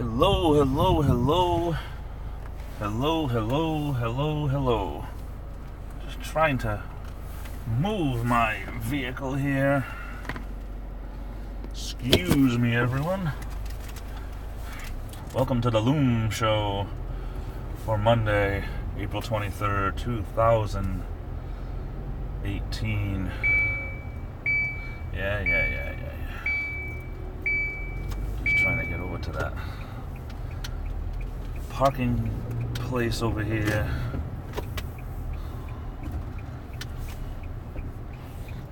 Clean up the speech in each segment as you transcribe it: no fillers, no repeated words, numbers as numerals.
Hello, hello, hello. Hello, hello, hello, hello. Just trying to move my vehicle here. Excuse me, everyone. Welcome to the Loom Show for Monday, April 23rd, 2018. Yeah. Just trying to get over to that parking place over here.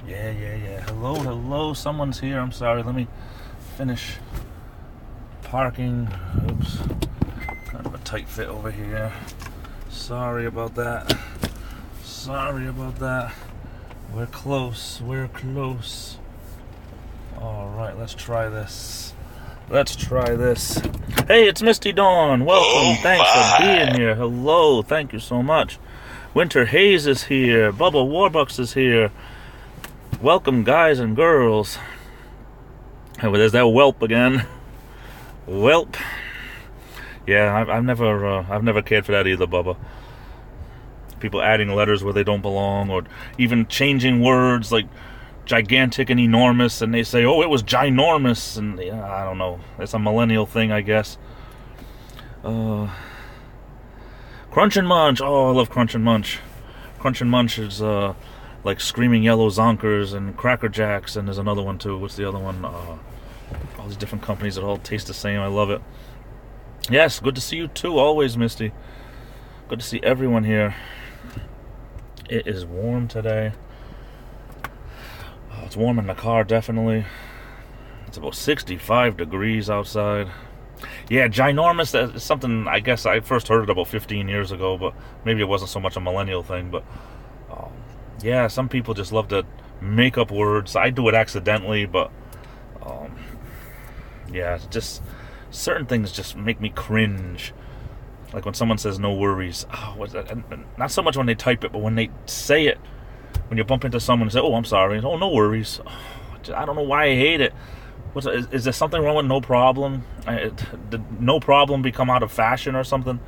Yeah. Hello. Someone's here. I'm sorry. Let me finish parking. Oops. Kind of a tight fit over here. Sorry about that. We're close. Alright, let's try this. Hey, it's Misty Dawn. Welcome. Thanks for being here. Hello. Thank you so much. Winter Haze is here. Bubba Warbucks is here. Welcome, guys and girls. Oh, there's that whelp again. Whelp. Yeah, I've never cared for that either, Bubba. People adding letters where they don't belong, or even changing words like gigantic and enormous, and they say, oh, it was ginormous, and yeah, I don't know. It's a millennial thing, I guess. Crunch and Munch. Oh, I love Crunch and Munch. Crunch and Munch is like Screaming Yellow Zonkers and Cracker Jacks, and there's another one too. What's the other one? All these different companies that all taste the same. I love it. Yes, good to see you too, always, Misty. Good to see everyone here. It is warm today. It's warm in the car, definitely. It's about 65 degrees outside. Yeah, ginormous is something, I guess I first heard it about 15 years ago, but maybe it wasn't so much a millennial thing. But yeah, some people just love to make up words. I do it accidentally, but yeah, just certain things just make me cringe. Like when someone says no worries. Oh, what's that? Not so much when they type it, but when they say it. When you bump into someone and say, oh, I'm sorry. Oh, no worries. Oh, I don't know why I hate it. Is there something wrong with no problem? Did no problem become out of fashion or something?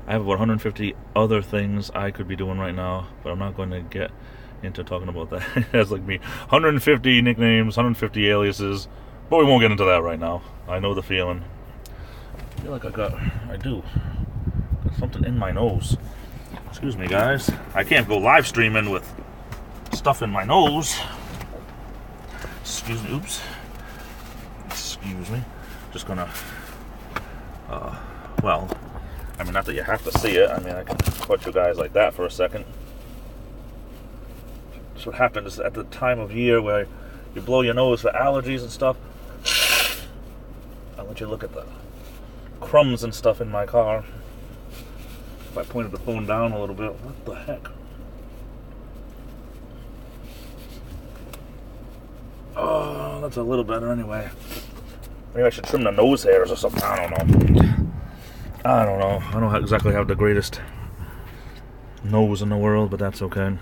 I have about 150 other things I could be doing right now, but I'm not going to get into talking about that. That's like me. 150 nicknames, 150 aliases, but we won't get into that right now. I know the feeling. I feel like I do. Got something in my nose. Excuse me, guys. I can't go live streaming with stuff in my nose. Excuse me. Oops. Excuse me. Just gonna, well, I mean, not that you have to see it. I mean, I can put you guys like that for a second. That's what happens at the time of year where you blow your nose for allergies and stuff. I'll let you look at the crumbs and stuff in my car. If I pointed the phone down a little bit, what the heck? Oh, that's a little better anyway. Maybe I should trim the nose hairs or something. I don't know. I don't exactly have the greatest nose in the world, but that's okay.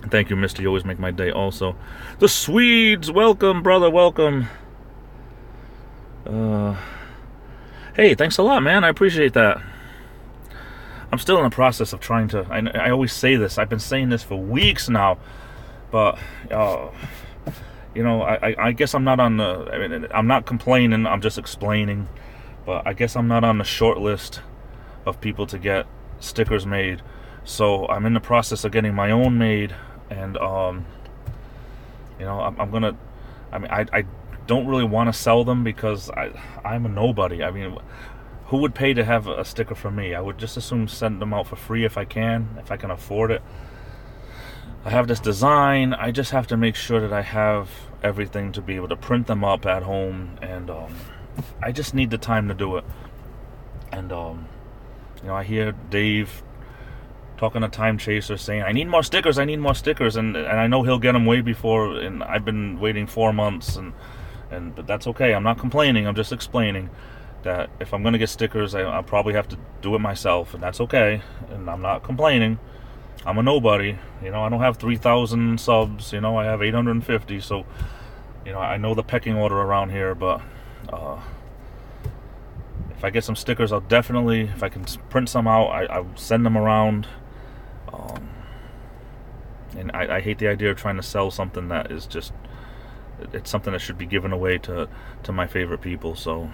Thank you, Misty. You always make my day also. The Swedes, welcome, brother, welcome. Hey, thanks a lot, man. I appreciate that. I'm still in the process of trying to... I always say this. I've been saying this for weeks now. But, you know, I guess I'm not on the... I mean, I'm not complaining. I'm just explaining. But I guess I'm not on the short list of people to get stickers made. So I'm in the process of getting my own made. And, you know, I'm going to... I mean, I don't really want to sell them because I'm a nobody. I mean... Who would pay to have a sticker from me? I would just assume send them out for free if I can afford it. I have this design. I just have to make sure that I have everything to be able to print them up at home, and I just need the time to do it. And you know, I hear Dave talking to Time Chaser saying, I need more stickers, and I know he'll get them way before, and I've been waiting 4 months, but that's okay. I'm not complaining. I'm just explaining that if I'm going to get stickers, I'll probably have to do it myself, and that's okay, and I'm not complaining. I'm a nobody, you know. I don't have 3,000 subs, you know. I have 850, so, you know, I know the pecking order around here, but if I get some stickers, I'll definitely, if I can print some out, I'll send them around. And I hate the idea of trying to sell something that is just, it's something that should be given away to my favorite people. So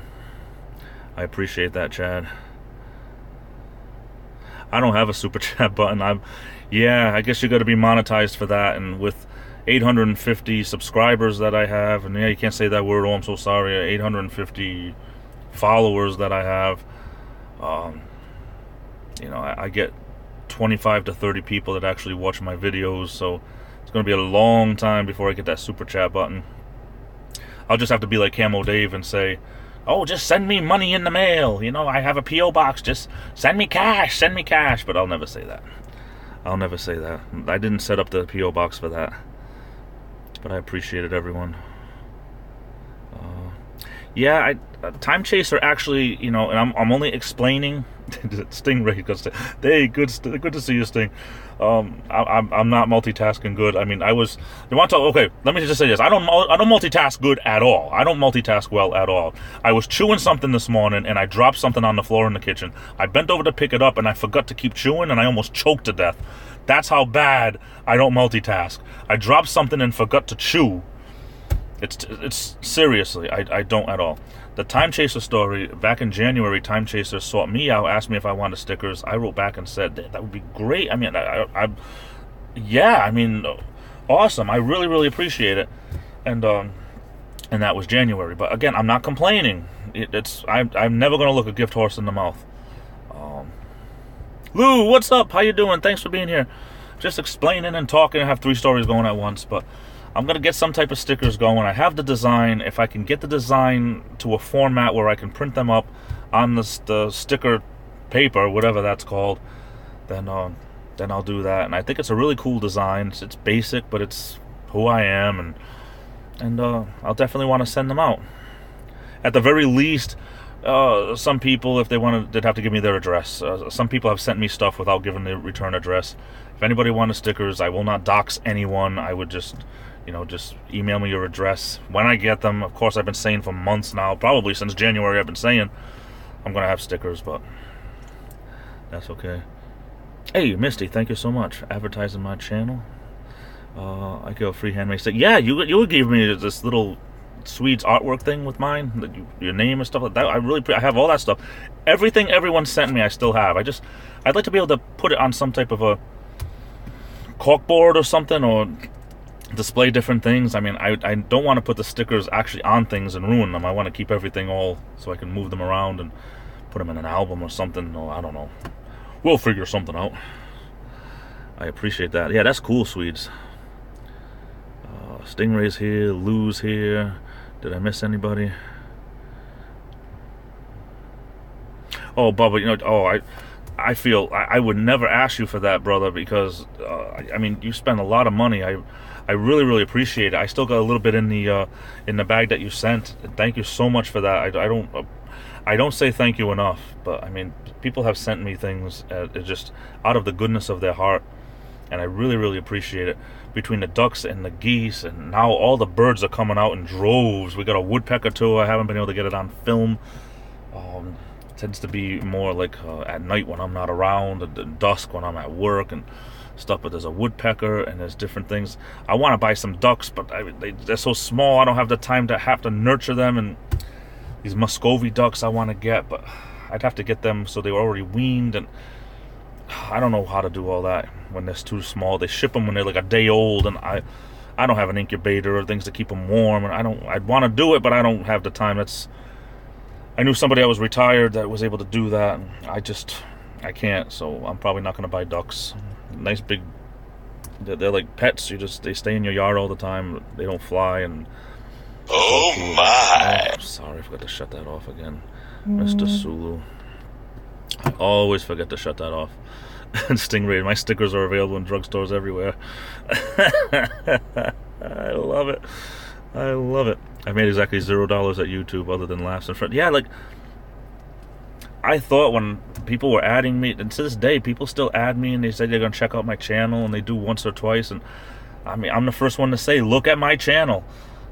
I appreciate that, Chad. I don't have a super chat button. I guess you got to be monetized for that. And with 850 subscribers that I have, and yeah, you can't say that word. Oh, I'm so sorry. 850 followers that I have. I get 25 to 30 people that actually watch my videos, so it's going to be a long time before I get that super chat button. I'll just have to be like Camo Dave and say, oh, just send me money in the mail, I have a P.O. box, just send me cash, but I'll never say that. I didn't set up the P.O. box for that, but I appreciate it, everyone. Time Chaser actually, and I'm only explaining. Stingray goes, hey, good to see you, Sting. I'm not multitasking good. I mean, okay, let me just say this. I don't multitask good at all. I don't multitask well at all. I was chewing something this morning, and I dropped something on the floor in the kitchen. I bent over to pick it up, and I forgot to keep chewing, and I almost choked to death. That's how bad I don't multitask. I dropped something and forgot to chew. It's seriously, I don't at all. The Time Chaser story, back in January, Time Chaser sought me out, asked me if I wanted stickers. I wrote back and said, that would be great. I mean, awesome. I really, really appreciate it. And that was January. But again, I'm not complaining. I'm never going to look a gift horse in the mouth. Lou, what's up? How you doing? Thanks for being here. Just explaining and talking. I have 3 stories going at once, but I'm going to get some type of stickers going. I have the design. If I can get the design to a format where I can print them up on the sticker paper, whatever that's called, then I'll do that. And I think it's a really cool design. It's basic, but it's who I am, and I'll definitely want to send them out. At the very least, some people, if they wanted, they'd have to give me their address. Some people have sent me stuff without giving the return address. If anybody wanted stickers, I will not dox anyone. I would just email me your address when I get them. Of course, I've been saying for months now, probably since January, I've been saying I'm going to have stickers, but that's okay. Hey, Misty, thank you so much for advertising my channel. I get a free handmade sticker. Yeah, you gave me this little Swedes artwork thing with mine, your name and stuff like that. I have all that stuff. Everything everyone sent me, I still have. I'd like to be able to put it on some type of a corkboard or something, or display different things. I mean, I don't want to put the stickers actually on things and ruin them. I want to keep everything all so I can move them around and put them in an album or something. Or I don't know. We'll figure something out. I appreciate that. Yeah, that's cool, Swedes. Stingray's here. Lou's here. Did I miss anybody? Oh, Bubba, I feel I would never ask you for that, brother, because I mean, you spend a lot of money. I really, really appreciate it. I still got a little bit in the bag that you sent. Thank you so much for that. I don't say thank you enough, but I mean, people have sent me things just out of the goodness of their heart, and I really, really appreciate it. Between the ducks and the geese, and now all the birds are coming out in droves. We got a woodpecker too. I haven't been able to get it on film. It tends to be more like at night when I'm not around, at dusk when I'm at work and stuff. But there's a woodpecker and there's different things. I want to buy some ducks, but they're so small. I don't have the time to have to nurture them. And these Muscovy ducks I want to get, but I'd have to get them so they were already weaned, and I don't know how to do all that when they're too small. They ship them when they're like a day old, and I don't have an incubator or things to keep them warm, and I'd want to do it, but I don't have the time. I knew somebody that was retired that was able to do that, and I can't, so I'm probably not going to buy ducks. Nice big, they're like pets. They stay in your yard all the time. They don't fly, and oh my! Oh, sorry, I forgot to shut that off again, Mr. Sulu. I always forget to shut that off. And Stingray, my stickers are available in drugstores everywhere. I love it. I made exactly $0 at YouTube other than laughs and friends. Yeah, like, I thought when people were adding me, and to this day, people still add me and they say they're going to check out my channel, and they do once or twice. And I mean, I'm the first one to say, look at my channel.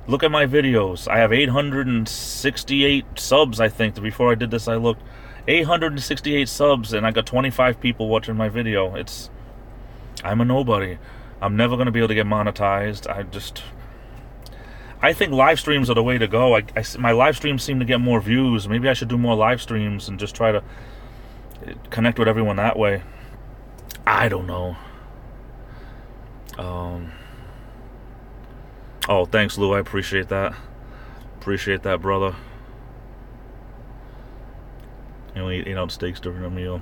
Look at my videos. I have 868 subs, I think. Before I did this, I looked. 868 subs, and I got 25 people watching my video. I'm a nobody. I'm never going to be able to get monetized. I think live streams are the way to go. My live streams seem to get more views. Maybe I should do more live streams and just try to connect with everyone that way. I don't know. Oh, thanks, Lou. I appreciate that. Appreciate that, brother. You know, eat out steaks during a meal.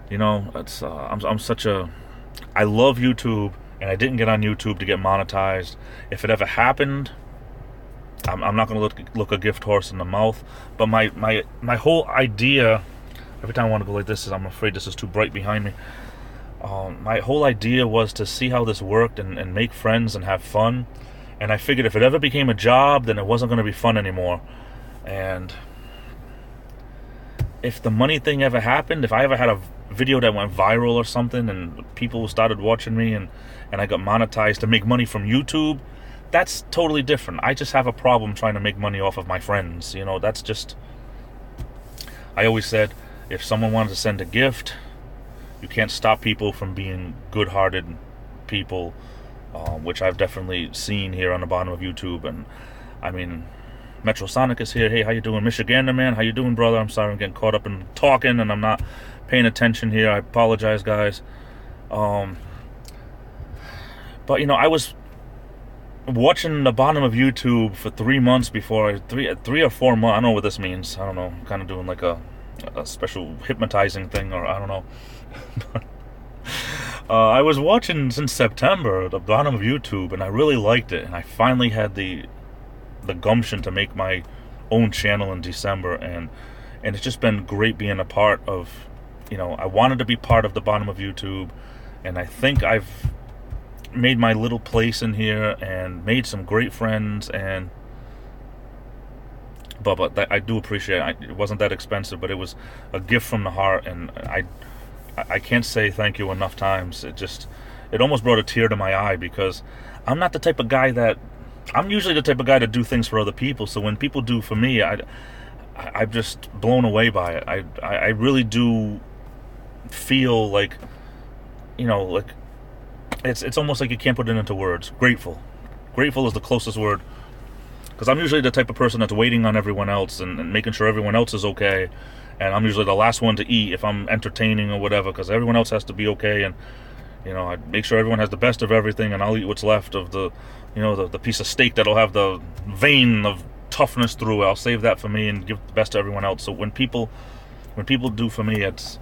You know, it's I'm such a. I love YouTube, and I didn't get on YouTube to get monetized. If it ever happened, I'm not going to look a gift horse in the mouth. But my whole idea, every time I want to go like this, I'm afraid this is too bright behind me. My whole idea was to see how this worked and make friends and have fun. And I figured if it ever became a job, then it wasn't going to be fun anymore. And if the money thing ever happened, if I ever had a video that went viral or something and people started watching me and I got monetized to make money from YouTube, that's totally different. I just have a problem trying to make money off of my friends. You know, that's just... I always said, if someone wanted to send a gift, you can't stop people from being good-hearted people, which I've definitely seen here on the bottom of YouTube. And I mean, Metrosonic is here. Hey, how you doing? Michigander, man, how you doing, brother? I'm sorry I'm getting caught up in talking and I'm not paying attention here. I apologize, guys. But you know, I was watching the bottom of YouTube for 3 months before, 3 or 4 months. I don't know what this means. I don't know. I'm kind of doing like a special hypnotizing thing, or I don't know. I was watching since September the bottom of YouTube, and I really liked it. And I finally had the gumption to make my own channel in December, and it's just been great being a part of. You know, I wanted to be part of the bottom of YouTube, and I think I've made my little place in here and made some great friends. And but I do appreciate it. It wasn't that expensive, but it was a gift from the heart, and I can't say thank you enough times. It almost brought a tear to my eye, because I'm not the type of guy that... I'm usually the type of guy to do things for other people, so when people do for me, I'm just blown away by it. I really do feel like, you know, like it's almost like you can't put it into words. Grateful is the closest word, because I'm usually the type of person that's waiting on everyone else and making sure everyone else is okay, and I'm usually the last one to eat if I'm entertaining or whatever, because everyone else has to be okay. And you know, I make sure everyone has the best of everything, and I'll eat what's left of the, you know, the piece of steak that'll have the vein of toughness through it. I'll save that for me and give the best to everyone else. So when people do for me, it's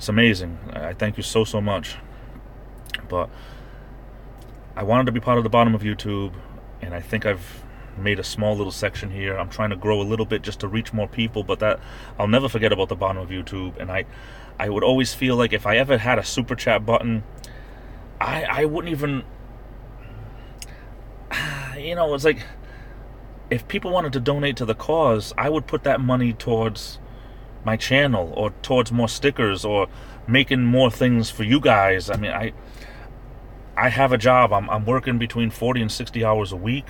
amazing. I thank you so much. But I wanted to be part of the bottom of YouTube, and I think I've made a small little section here. I'm trying to grow a little bit just to reach more people, but that I'll never forget about the bottom of YouTube. And I would always feel like if I ever had a super chat button, I wouldn't even, you know, it's like if people wanted to donate to the cause, I would put that money towards my channel or towards more stickers or making more things for you guys. I mean, I have a job. I'm working between 40 and 60 hours a week,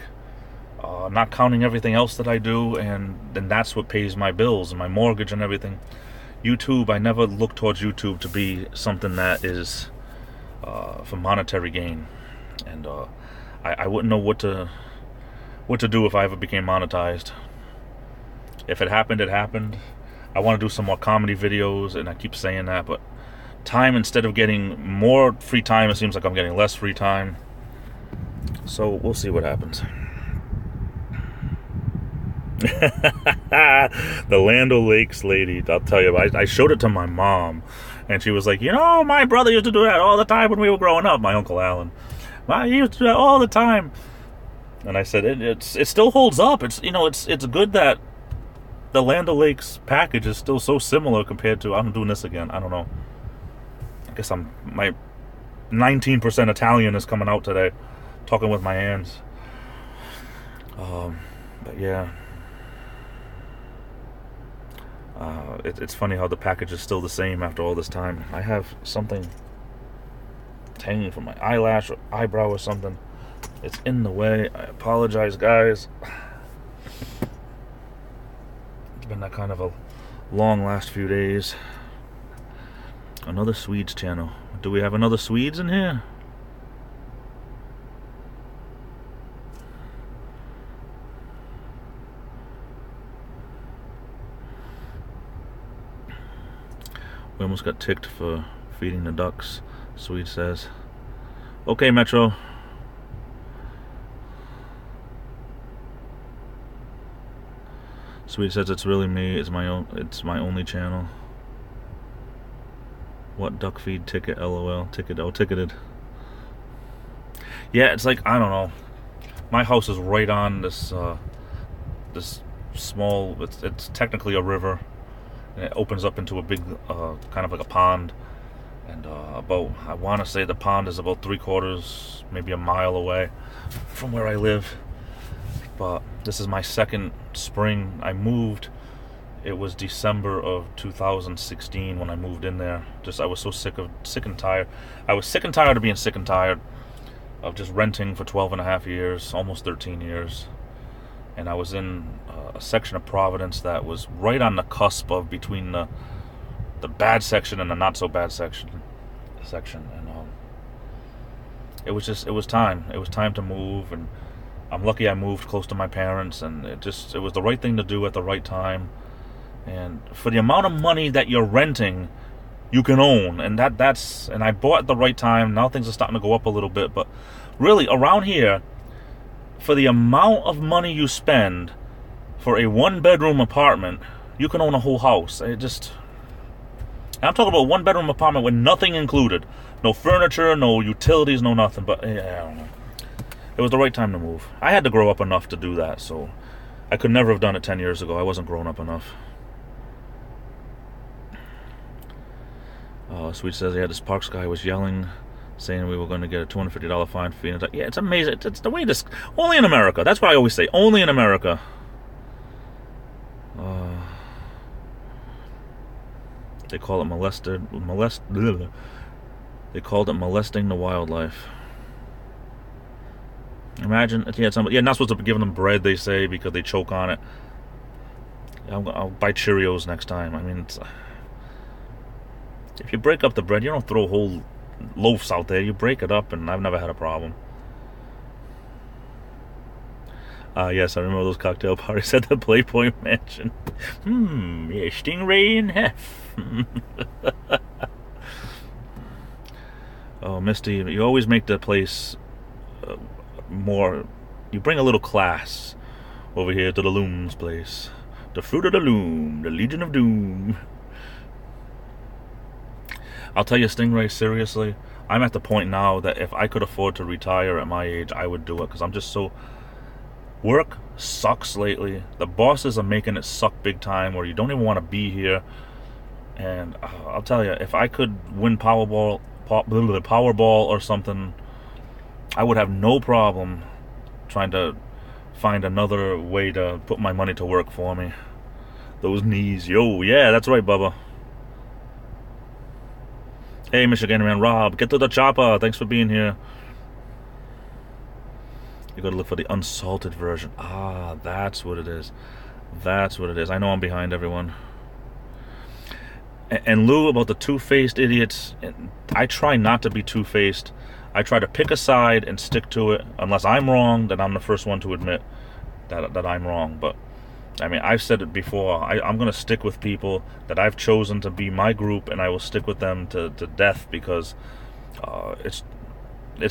not counting everything else that I do, and then that's what pays my bills and my mortgage and everything. YouTube, I never look towards YouTube to be something that is for monetary gain, and I wouldn't know what to do if I ever became monetized. If it happened, it happened. I want to do some more comedy videos, and I keep saying that, but time, instead of getting more free time, it seems like I'm getting less free time. So we'll see what happens. The Land O'Lakes lady, I'll tell you, I showed it to my mom, and she was like, you know, my brother used to do that all the time when we were growing up, my Uncle Alan. He used to do that all the time. And I said, it still holds up. It's, you know, it's good that the Land O'Lakes package is still so similar compared to... I'm doing this again. I don't know. I guess my 19% Italian is coming out today. Talking with my hands. But yeah. It's funny how the package is still the same after all this time. I have something hanging from my eyelash or eyebrow or something. It's in the way. I apologize, guys. It's been that kind of a long last few days. Another Swedes channel. Do we have another Swedes in here? We almost got ticked for feeding the ducks, Swede says. Okay, Metro. Swede says it's really me. It's my only channel. What duck feed ticket? LOL. Ticket. Oh, ticketed. Yeah, it's like, I don't know. My house is right on this this small. It's technically a river. And it opens up into a big, kind of like a pond. And I want to say the pond is about 3/4, maybe a mile away from where I live. But this is my second spring. I moved. It was December of 2016 when I moved in there. I was so sick and tired. I was sick and tired of being sick and tired of just renting for 12.5 years, almost 13 years. And I was in a section of Providence that was right on the cusp of between the bad section and the not so bad section. And it was time. It was time to move, and I'm lucky I moved close to my parents, and it was the right thing to do at the right time. And for the amount of money that you're renting, you can own, and and I bought at the right time. Now things are starting to go up a little bit, but really around here, for the amount of money you spend for a 1-bedroom apartment, you can own a whole house. I'm talking about a 1-bedroom apartment with nothing included, no furniture, no utilities, no nothing. But yeah, I don't know. It was the right time to move. I had to grow up enough to do that, so I could never have done it 10 years ago. I wasn't grown up enough. Sweet says, yeah, this parks guy was yelling, saying we were going to get a $250 fine for feeding. Yeah, it's amazing. It's the way this... Only in America. That's what I always say. Only in America. They call it They called it molesting the wildlife. Imagine, not supposed to be giving them bread, they say, because they choke on it. I'll buy Cheerios next time. I mean, if you break up the bread, you don't throw whole loaves out there. You break it up, and I've never had a problem. Yes, I remember those cocktail parties at the Playboy Mansion. Yeah, stingray and hef. Oh, Misty, you always make the place more... You bring a little class over here to the Loom's place. The fruit of the Loom, the Legion of Doom. I'll tell you, Stingray, seriously, I'm at the point now that if I could afford to retire at my age, I would do it, because I'm just so... Work sucks lately. The bosses are making it suck big time, where you don't even want to be here. And I'll tell you, if I could win Powerball or something, I would have no problem trying to find another way to put my money to work for me. Those knees, yo, yeah, that's right, Bubba. Hey, Michigan man, Rob, get to the chopper. Thanks for being here. You gotta look for the unsalted version. Ah, that's what it is. That's what it is. I know I'm behind everyone. And Lou, about the two-faced idiots, I try not to be two-faced. I try to pick a side and stick to it. Unless I'm wrong, then I'm the first one to admit that I'm wrong. But, I mean, I've said it before. I'm going to stick with people that I've chosen to be my group, and I will stick with them to death, because it's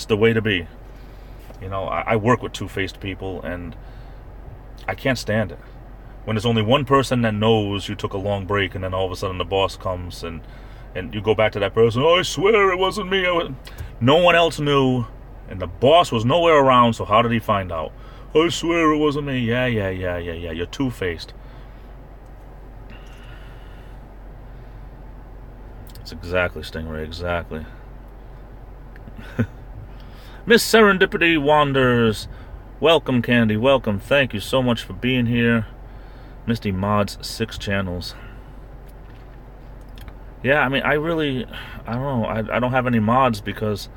the way to be. You know, I work with two-faced people, and I can't stand it. When there's only one person that knows you took a long break, and then all of a sudden the boss comes, and you go back to that person, oh, I swear it wasn't me. No one else knew, and the boss was nowhere around, so how did he find out? I swear it wasn't me. Yeah, you're two-faced. It's exactly, Stingray, exactly. Miss Serendipity Wanders, welcome, Candy, welcome. Thank you so much for being here. Misty mods 6 channels. Yeah, I mean, I don't know. I don't have any mods because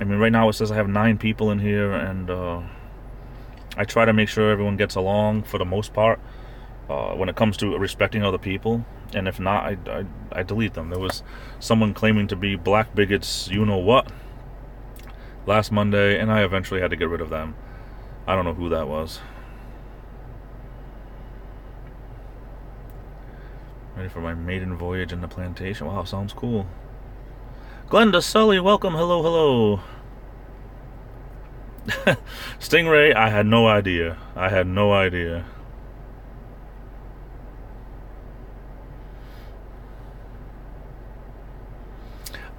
I mean, right now it says I have 9 people in here, and I try to make sure everyone gets along for the most part when it comes to respecting other people. And if not, I delete them. There was someone claiming to be black bigots, you know what, last Monday, and I eventually had to get rid of them. I don't know who that was. Ready for my maiden voyage in the plantation. Wow, sounds cool. Glenda, Sully, welcome. Hello, hello. Stingray, I had no idea. I had no idea.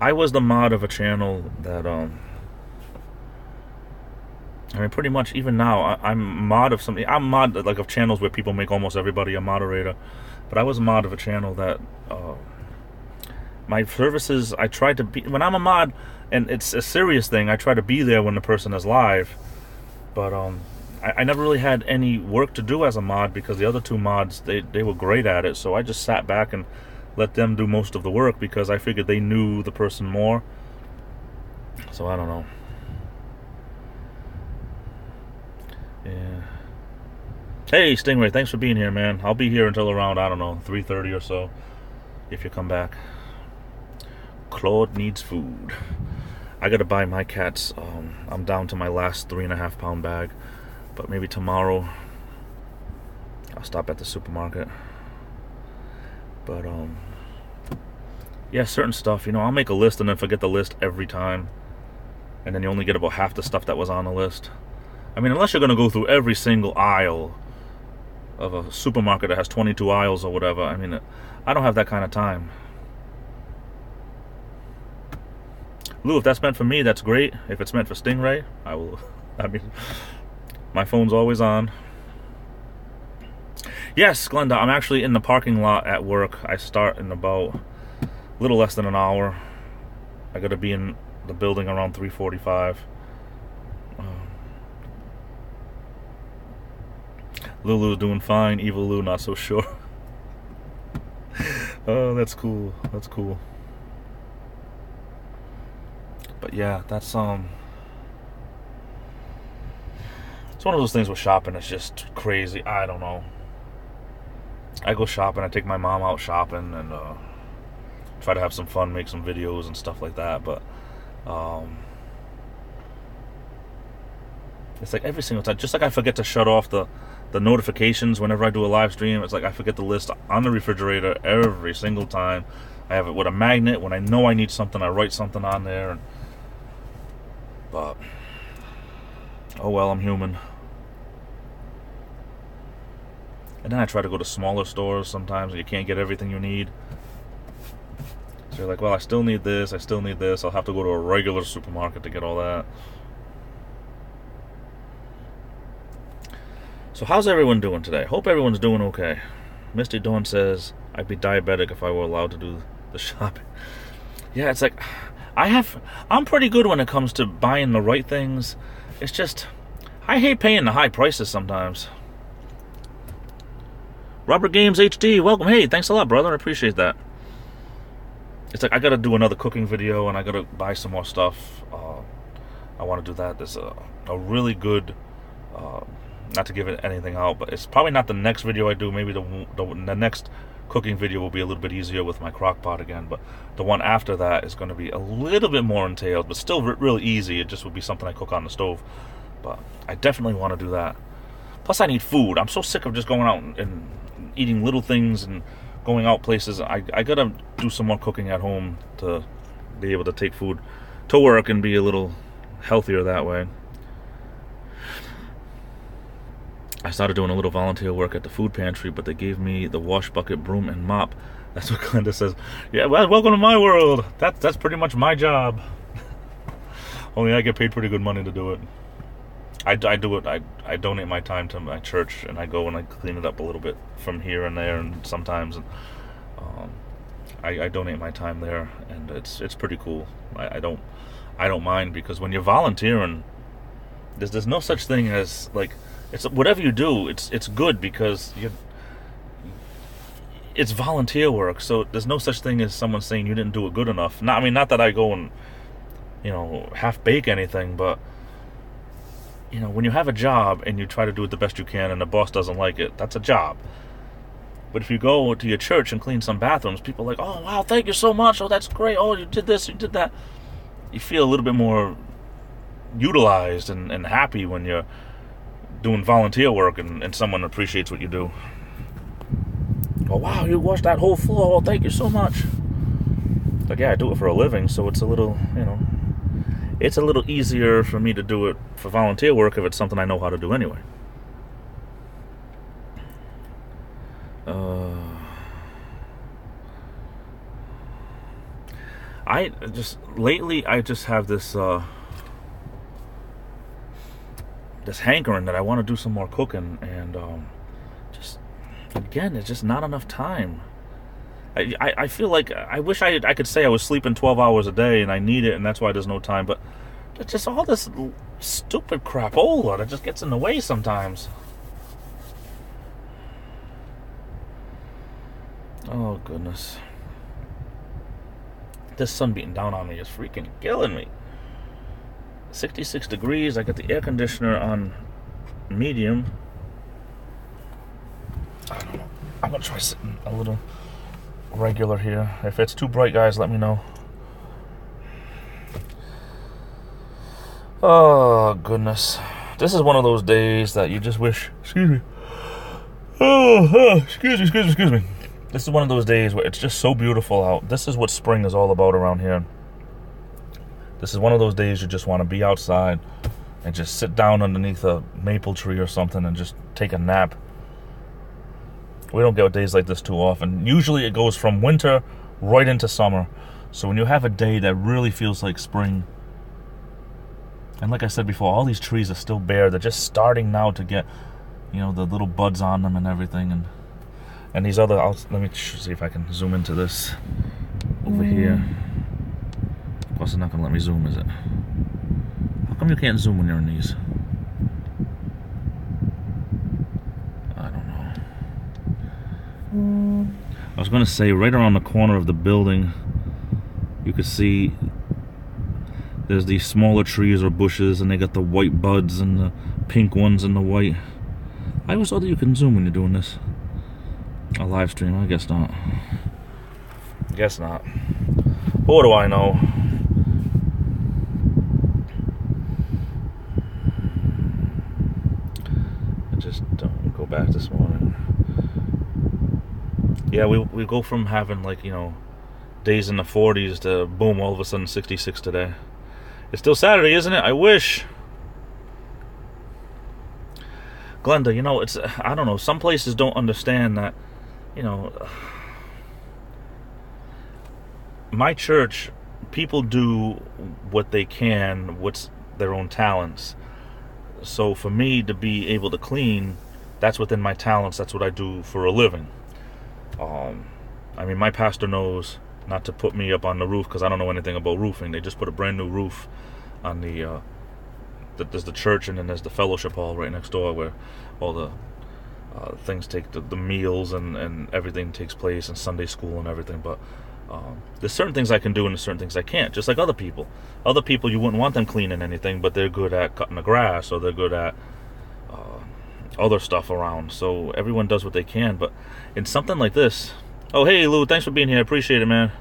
I was the mod of a channel that, I mean, pretty much even now, I'm mod of something. I'm mod, like, of channels where people make almost everybody a moderator. But I was a mod of a channel that, my services, I tried to be, when I'm a mod, and it's a serious thing, I try to be there when the person is live. But, I never really had any work to do as a mod because the other 2 mods, they were great at it. So I just sat back and let them do most of the work because I figured they knew the person more. So I don't know. Yeah. Hey, Stingray, thanks for being here, man. I'll be here until around, I don't know, 3:30 or so, if you come back. Claude needs food. I gotta buy my cats. I'm down to my last 3.5 pound bag, but maybe tomorrow I'll stop at the supermarket. But yeah, certain stuff, you know, I'll make a list and then forget the list every time, and then you only get about half the stuff that was on the list. I mean, unless you're gonna go through every single aisle of a supermarket that has 22 aisles or whatever. I mean, I don't have that kind of time. Lou, if that's meant for me, that's great. If it's meant for Stingray, I will. I mean, my phone's always on. Yes, Glenda, I'm actually in the parking lot at work. I start in about a little less than an hour. I gotta be in the building around 3:45. Lulu's doing fine. Evil Lou, not so sure. Oh, that's cool. That's cool. But yeah, that's it's one of those things with shopping. It's just crazy. I don't know. I go shopping. I take my mom out shopping and try to have some fun, make some videos and stuff like that. But it's like every single time. Just like I forget to shut off the notifications whenever I do a live stream. It's like I forget the list on the refrigerator every single time. I have it with a magnet. When I know I need something, I write something on there. But oh well, I'm human. And then I try to go to smaller stores sometimes. You can't get everything you need. So you're like, well, I still need this. I still need this. I'll have to go to a regular supermarket to get all that. So how's everyone doing today? Hope everyone's doing okay. Misty Dawn says, I'd be diabetic if I were allowed to do the shopping. Yeah, it's like, I'm pretty good when it comes to buying the right things. It's just, I hate paying the high prices sometimes. Robert Games HD, welcome. Hey, thanks a lot, brother. I appreciate that. It's like, I gotta do another cooking video and I gotta buy some more stuff. I want to do that. There's a really good... not to give it anything out, but it's probably not the next video I do. Maybe the next cooking video will be a little bit easier with my crock pot again, but the one after that is going to be a little bit more entailed, but still really easy. It just would be something I cook on the stove, but I definitely want to do that. Plus I need food. I'm so sick of just going out and eating little things and going out places. I gotta do some more cooking at home to be able to take food to work and be a little healthier that way. I started doing a little volunteer work at the food pantry, but they gave me the wash bucket, broom, and mop. That's what Glenda says. Yeah, well, welcome to my world. That's pretty much my job. Only I get paid pretty good money to do it. I do it. I donate my time to my church, and I go and I clean it up a little bit from here and there, and sometimes I donate my time there, and it's pretty cool. I don't mind, because when you're volunteering, there's no such thing as like. It's whatever you do, it's good because it's volunteer work. So there's no such thing as someone saying you didn't do it good enough. Not that I go and half bake anything, but when you have a job and you try to do it the best you can and the boss doesn't like it, that's a job. But if you go to your church and clean some bathrooms, people are like, oh, wow, thank you so much. Oh, that's great. Oh, you did this, you did that. You feel a little bit more utilized and happy when you're doing volunteer work and someone appreciates what you do. Oh, wow, you washed that whole floor. Oh, thank you so much. Like, yeah, I do it for a living, so it's a little, it's a little easier for me to do it for volunteer work if it's something I know how to do anyway. Lately I just have this hankering that I want to do some more cooking, and it's just not enough time. I feel like I wish I could say I was sleeping 12 hours a day and I need it and that's why there's no time, but it's just all this stupid crapola that just gets in the way sometimes. Oh, goodness. This sun beating down on me is freaking killing me. 66 degrees. I got the air conditioner on medium. I don't know. I'm going to try sitting a little regular here. If it's too bright, guys, let me know. Oh, goodness. This is one of those days that you just wish... Excuse me. Excuse me. This is one of those days where it's just so beautiful out. This is what spring is all about around here. This is one of those days you just want to be outside and just sit down underneath a maple tree or something and just take a nap. We don't get days like this too often. Usually it goes from winter right into summer. So when you have a day that really feels like spring, and like I said before, all these trees are still bare. They're just starting now to get, the little buds on them and everything. And these other, let me see if I can zoom into this over here. Of course, it's not going to let me zoom, is it? How come you can't zoom when you're in these? I don't know. I was going to say, right around the corner of the building, you could see there's these smaller trees or bushes, and they got the white buds and the pink ones and the white. I always thought that you can zoom when you're doing this. A live stream, I guess not. Guess not. What do I know? I just don't go back this morning. Yeah, we go from having days in the 40s to boom, all of a sudden 66 today. It's still Saturday, isn't it? I wish. Glenda, it's, I don't know, some places don't understand that, my church, people do what they can, what's their own talents. So for me to be able to clean, that's within my talents, that's what I do for a living. My pastor knows not to put me up on the roof because I don't know anything about roofing. They just put a brand new roof on there's the church, and then there's the fellowship hall right next door where all the things take the meals and everything takes place, and Sunday school and everything. But there's certain things I can do and there's certain things I can't, just like other people. Other people, you wouldn't want them cleaning anything, but they're good at cutting the grass, or they're good at other stuff around. So everyone does what they can. But in something like this, oh, hey Lou, thanks for being here. Appreciate it, man.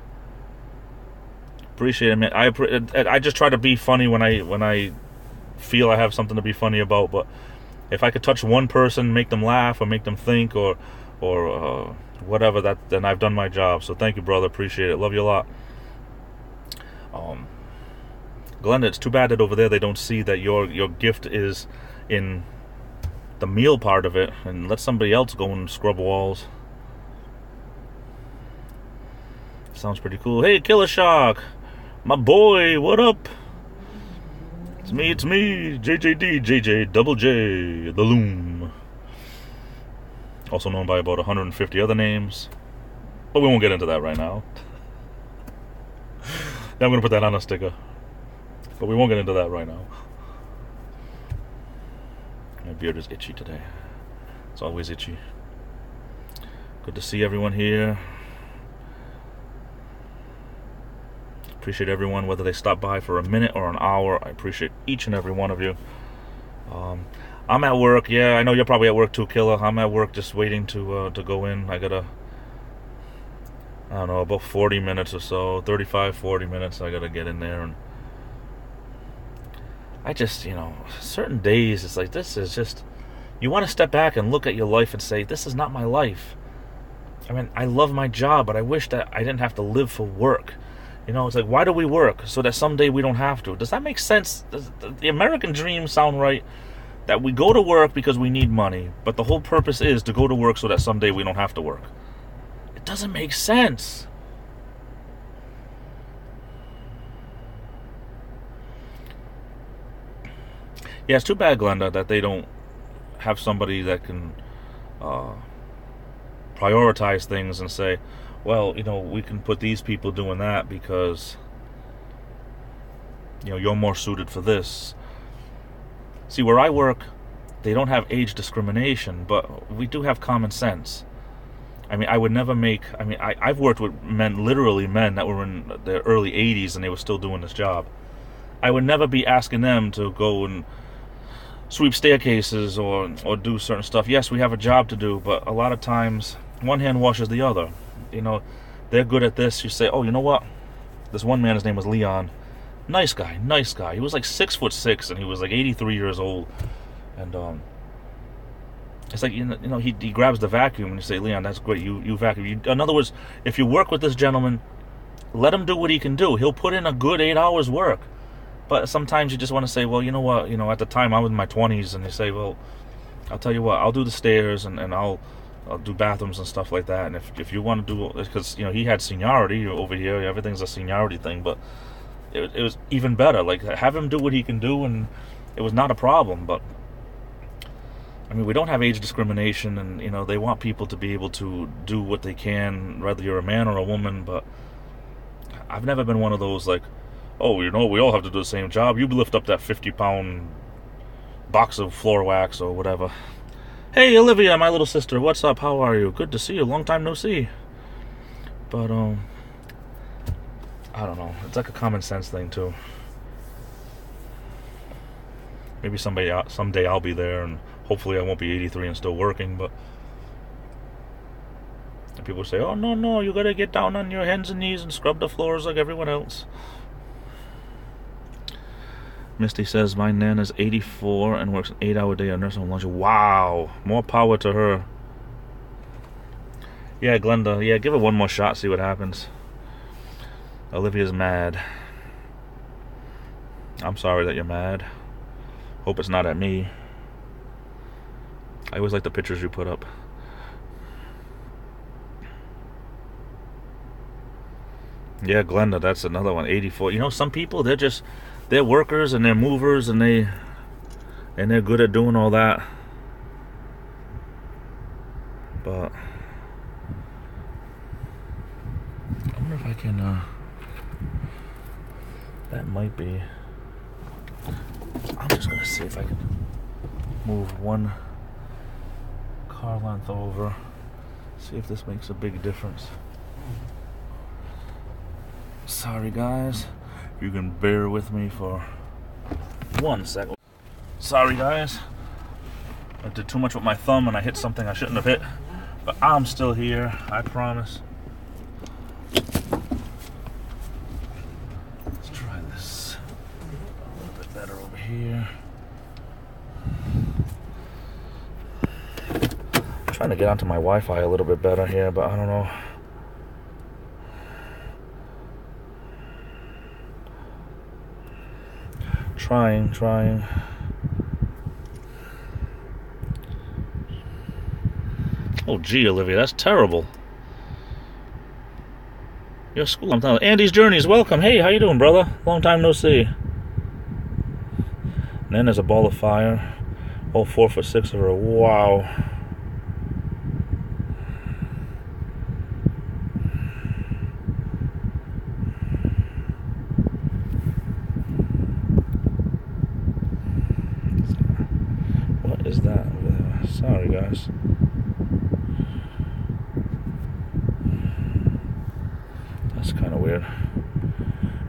Appreciate it, man. I just try to be funny when I feel I have something to be funny about. But if I could touch one person, make them laugh or make them think or whatever, then I've done my job. So thank you, brother. Appreciate it. Love you a lot. Glenda, it's too bad that over there they don't see that your gift is in the meal part of it, and let somebody else go and scrub walls. Sounds pretty cool. Hey, Killer Shark, my boy, what up? It's me, JJ Double J, the Loom. Also known by about 150 other names, but we won't get into that right now. Now I'm going to put that on a sticker, but we won't get into that right now. My beard is itchy today. It's always itchy. Good to see everyone here. Appreciate everyone, whether they stop by for a minute or an hour. I appreciate each and every one of you. I'm at work. Yeah, I know you're probably at work too, Killer. I'm at work just waiting to go in. I don't know, about 40 minutes or so, 35, 40 minutes. I gotta get in there, and I just, certain days it's like, this is just, you want to step back and look at your life and say, this is not my life. I mean, I love my job, but I wish that I didn't have to live for work. It's like, why do we work? So that someday we don't have to. Does that make sense? Does the American dream sound right? That we go to work because we need money, but the whole purpose is to go to work so that someday we don't have to work. It doesn't make sense. Yeah, it's too bad, Glenda, that they don't have somebody that can prioritize things and say, well, we can put these people doing that because, you're more suited for this. See, where I work, they don't have age discrimination, but we do have common sense. I mean, I would never I've worked with literally men that were in their early 80s and they were still doing this job. I would never be asking them to go and sweep staircases or do certain stuff. Yes, we have a job to do, but a lot of times one hand washes the other. They're good at this. You say, oh, you know what? This one man, his name was Leon. Nice guy. He was like 6'6", and he was like 83 years old. And it's like, he grabs the vacuum and you say, Leon, that's great. You vacuum. In other words, if you work with this gentleman, let him do what he can do. He'll put in a good 8 hours work. But sometimes you just want to say, well, you know what? At the time I was in my 20s, and you say, well, I'll tell you what, I'll do the stairs and I'll do bathrooms and stuff like that. And if you want to do, because he had seniority over here, everything's a seniority thing, but it was even better. Like, have him do what he can do, and it was not a problem. But I mean, we don't have age discrimination, and they want people to be able to do what they can, whether you're a man or a woman. But I've never been one of those like, oh, we all have to do the same job. You lift up that 50-pound box of floor wax or whatever. Hey, Olivia, my little sister, what's up? How are you? Good to see you. Long time no see. But I don't know. It's like a common sense thing too. Maybe someday I'll be there, and hopefully I won't be 83 and still working. But and people say, "Oh no, you gotta get down on your hands and knees and scrub the floors like everyone else." Misty says, my Nana's 84 and works an 8-hour day at nursing home lunch. Wow, more power to her. Yeah, Glenda, yeah, give it one more shot, see what happens. Olivia's mad. I'm sorry that you're mad. Hope it's not at me. I always like the pictures you put up. Yeah, Glenda, that's another one, 84. Some people, they're workers and they're movers, and they're good at doing all that. But I wonder if I can that might be, I'm just gonna see if I can move one car length over, see if this makes a big difference. Sorry guys, you can bear with me for 1 second. Sorry guys, I did too much with my thumb and I hit something I shouldn't have hit, but I'm still here, I promise. Let's try this a little bit better over here. I'm trying to get onto my Wi-Fi a little bit better here, but I don't know. Trying. Oh, gee, Olivia, that's terrible. Your school, I'm telling you. Andy's Journeys, welcome. Hey, how you doing, brother? Long time no see. And then there's a ball of fire. All 4'6" of her. Wow. Is that over there? Sorry guys. That's kind of weird.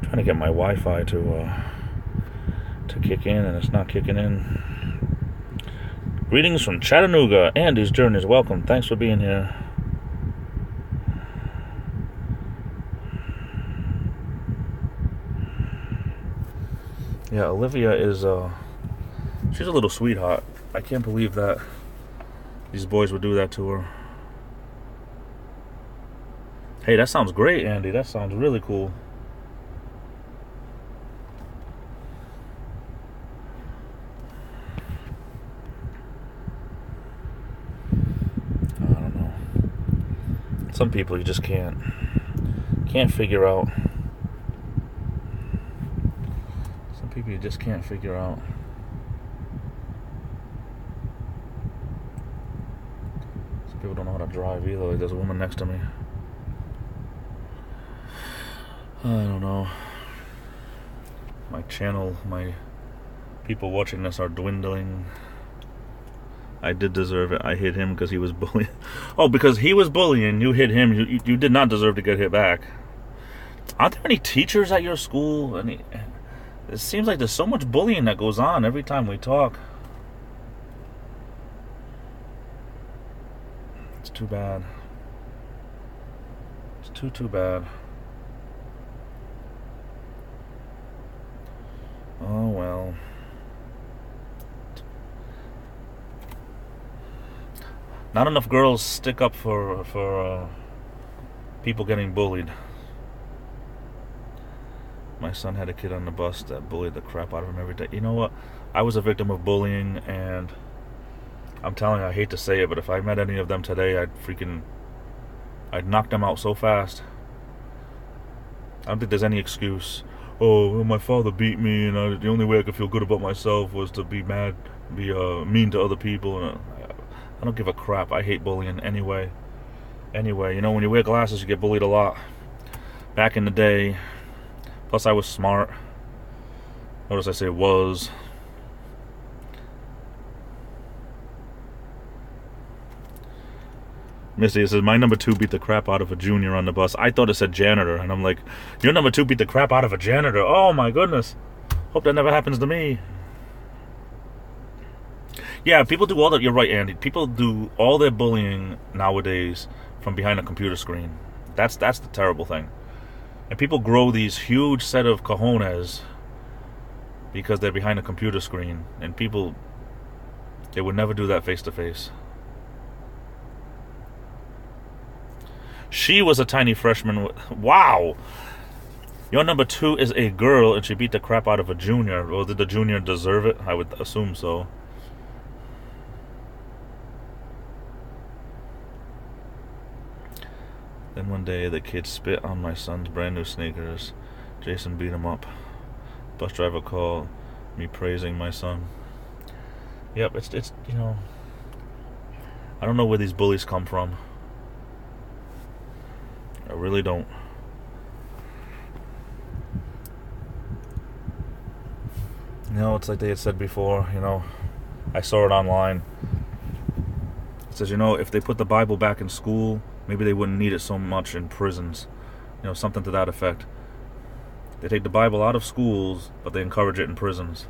trying to get my Wi-Fi to kick in, and it's not kicking in. Greetings from Chattanooga. Andy's Journeys. Welcome. Thanks for being here. Yeah, Olivia is, she's a little sweetheart. I can't believe that these boys would do that to her. Hey, that sounds great, Andy. That sounds really cool. I don't know. Some people you just can't figure out. Some people you just can't figure out. Some people don't know how to drive either. Like, there's a woman next to me. I don't know. My channel, my people watching this are dwindling. I did deserve it. I hit him because he was bullying. Oh, because he was bullying, you hit him. You did not deserve to get hit back. Aren't there any teachers at your school? It seems like there's so much bullying that goes on every time we talk. It's too bad. It's too bad. Oh well. Not enough girls stick up for people getting bullied. My son had a kid on the bus that bullied the crap out of him every day. You know what? I was a victim of bullying, and I'm telling you, I hate to say it, but if I met any of them today, I'd knock them out so fast. I don't think there's any excuse. Oh, well, my father beat me, and the only way I could feel good about myself was to be mad, be mean to other people. And I don't give a crap. I hate bullying anyway. Anyway, you know, when you wear glasses, you get bullied a lot. Back in the day, plus I was smart. Notice I say was. Missy says, my number 2 beat the crap out of a junior on the bus. I thought it said janitor, and I'm like, your number 2 beat the crap out of a janitor? Oh my goodness. Hope that never happens to me. Yeah, people do all that. You're right, Andy. People do all their bullying nowadays from behind a computer screen. That's the terrible thing. And people grow these huge set of cojones because they're behind a computer screen. And people, they would never do that face to face. She was a tiny freshman. Wow. Your number 2 is a girl, and she beat the crap out of a junior. Well, did the junior deserve it? I would assume so. Then one day, the kid spit on my son's brand new sneakers. Jason beat him up. Bus driver called me praising my son. Yep, it's you know, I don't know where these bullies come from. I really don't. You know, it's like they had said before, you know, I saw it online. It says, you know, if they put the Bible back in school, maybe they wouldn't need it so much in prisons. You know, something to that effect. They take the Bible out of schools, but they encourage it in prisons.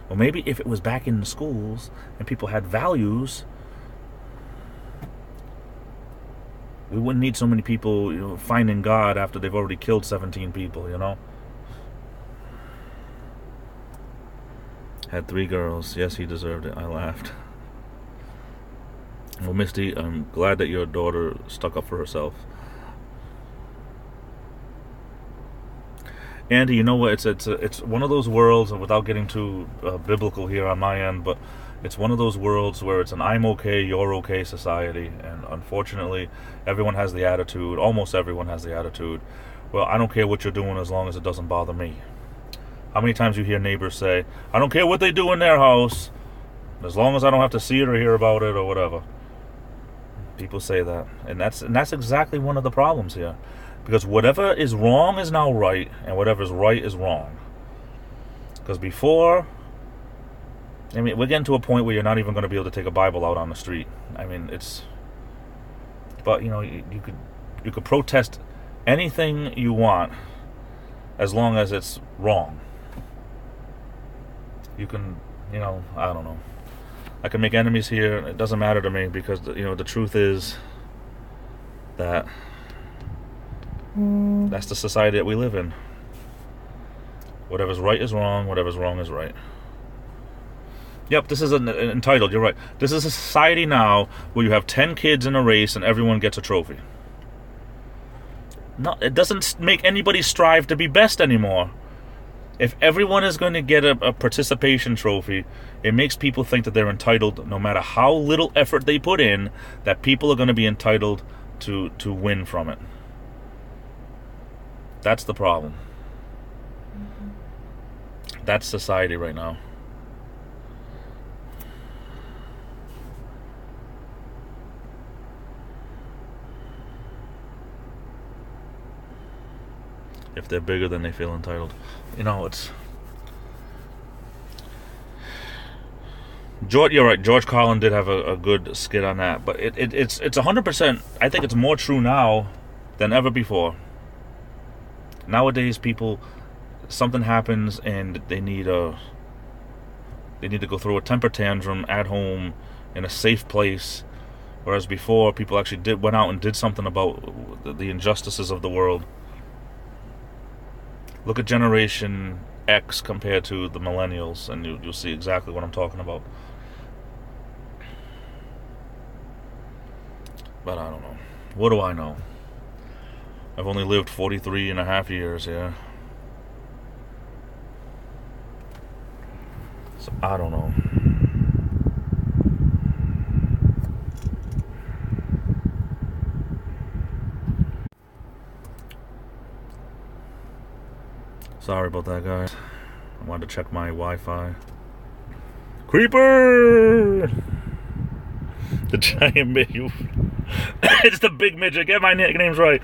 Well, maybe if it was back in the schools and people had values, we wouldn't need so many people, you know, finding God after they've already killed 17 people, you know? Had 3 girls. Yes, he deserved it. I laughed. Well, Misty, I'm glad that your daughter stuck up for herself. Andy, you know what? It's one of those worlds, and without getting too biblical here on my end, but it's one of those worlds where it's an I'm okay, you're okay society, and unfortunately, everyone has the attitude, almost everyone has the attitude, well, I don't care what you're doing as long as it doesn't bother me. How many times you hear neighbors say, I don't care what they do in their house, as long as I don't have to see it or hear about it or whatever. People say that, and that's exactly one of the problems here. Because whatever is wrong is now right, and whatever is right is wrong. Because before, I mean, we're getting to a point where you're not even going to be able to take a Bible out on the street. I mean, but you know, you could protest anything you want, as long as it's wrong. You can, I don't know. I can make enemies here. It doesn't matter to me because, the truth is that that's the society that we live in. Whatever's right is wrong. Whatever's wrong is right. Yep, this is entitled. You're right. This is a society now where you have 10 kids in a race and everyone gets a trophy. No, it doesn't make anybody strive to be best anymore. If everyone is going to get a participation trophy, it makes people think that they're entitled, no matter how little effort they put in, that people are going to be entitled to win from it. That's the problem. That's society right now. If they're bigger, then they feel entitled. It's... You're right. George Carlin did have a good skit on that. But it's 100%... I think it's more true now than ever before. Nowadays, people... Something happens and they need to go through a temper tantrum at home in a safe place. Whereas before, people actually went out and did something about the injustices of the world. Look at Generation X compared to the millennials, and you'll see exactly what I'm talking about. But I don't know. What do I know? I've only lived 43 and a half years here. So I don't know. Sorry about that, guys. I wanted to check my Wi-Fi. Creeper! The giant midget. It's the big midget. Get my nicknames right.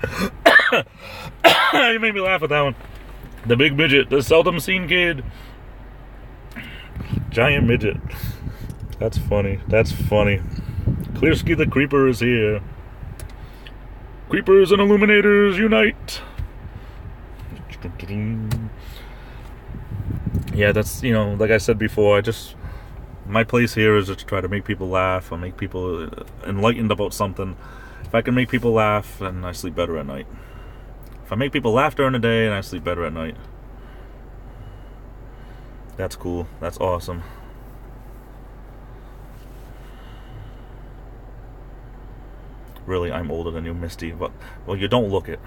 You made me laugh with that one. The big midget. The seldom seen kid. Giant midget. That's funny. That's funny. Clearski the Creeper is here. Creepers and Illuminators unite. Yeah, that's, like I said before, my place here is just to try to make people laugh or make people enlightened about something. If I can make people laugh, then I sleep better at night. If I make people laugh during the day, then I sleep better at night. That's cool. That's awesome. Really, I'm older than you, Misty. But, well, you don't look it.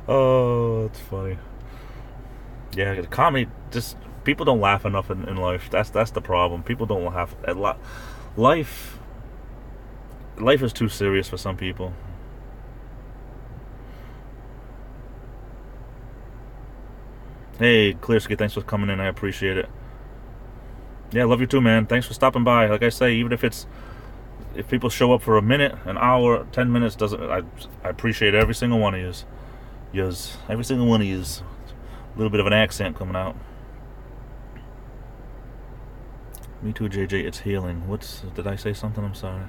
Oh, it's funny. Yeah, comedy, just people don't laugh enough in life. That's the problem. People don't laugh a lot. Life is too serious for some people. Hey, Clearski, thanks for coming in. I appreciate it. Yeah, love you too, man. Thanks for stopping by. Like I say, even if people show up for a minute, an hour, 10 minutes, I appreciate every single one of yous. Every single one of yous. A little bit of an accent coming out. Me too, JJ. It's healing. Did I say something? I'm sorry.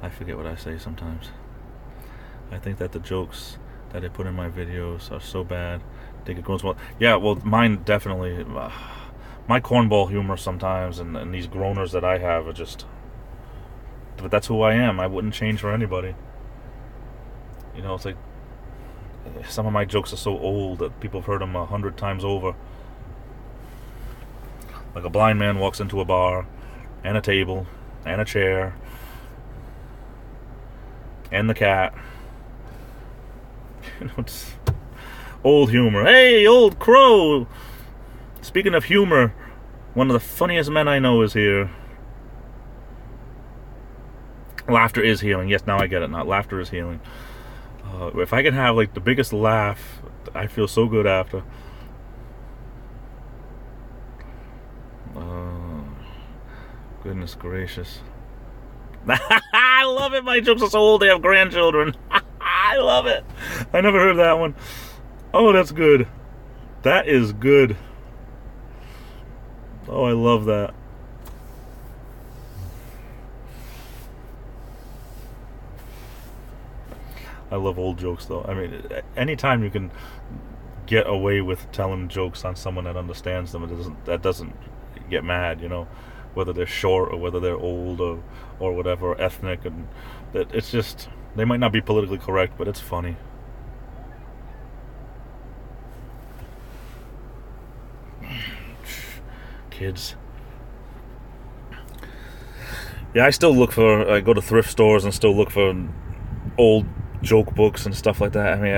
I forget what I say sometimes. I think that the jokes that I put in my videos are so bad. They get grown small. Yeah, well, mine definitely. My cornball humor sometimes, and these groaners that I have are just. But that's who I am. I wouldn't change for anybody. It's like some of my jokes are so old that people have heard them 100 times over. Like a blind man walks into a bar, and a table, and a chair, and the cat. It's old humor. Hey, old crow! Speaking of humor, one of the funniest men I know is here. Laughter is healing. Yes, now I get it. Now laughter is healing. If I can have like the biggest laugh, I feel so good after. Goodness gracious. I love it. My jokes are so old they have grandchildren. I love it. I never heard that one. Oh, that's good. That is good. Oh, I love that. I love old jokes, though. I mean, anytime you can get away with telling jokes on someone that understands them, that doesn't get mad, whether they're short or whether they're old or whatever, or ethnic, and it's just, they might not be politically correct, but it's funny. Kids. Yeah, I go to thrift stores and still look for old joke books and stuff like that. I mean,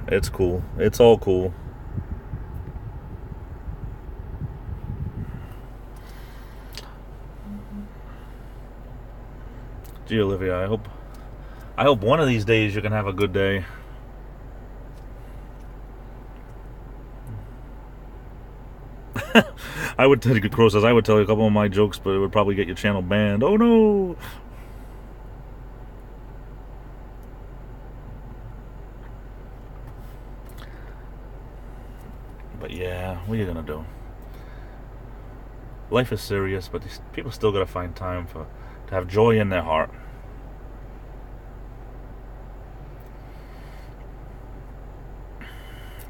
it's cool. It's all cool. Gee, Olivia, I hope one of these days you can have a good day. I would tell you, Crow says, I would tell you a couple of my jokes, but it would probably get your channel banned. Oh no! But yeah, what are you gonna do? Life is serious, but these people still gotta find time to have joy in their heart.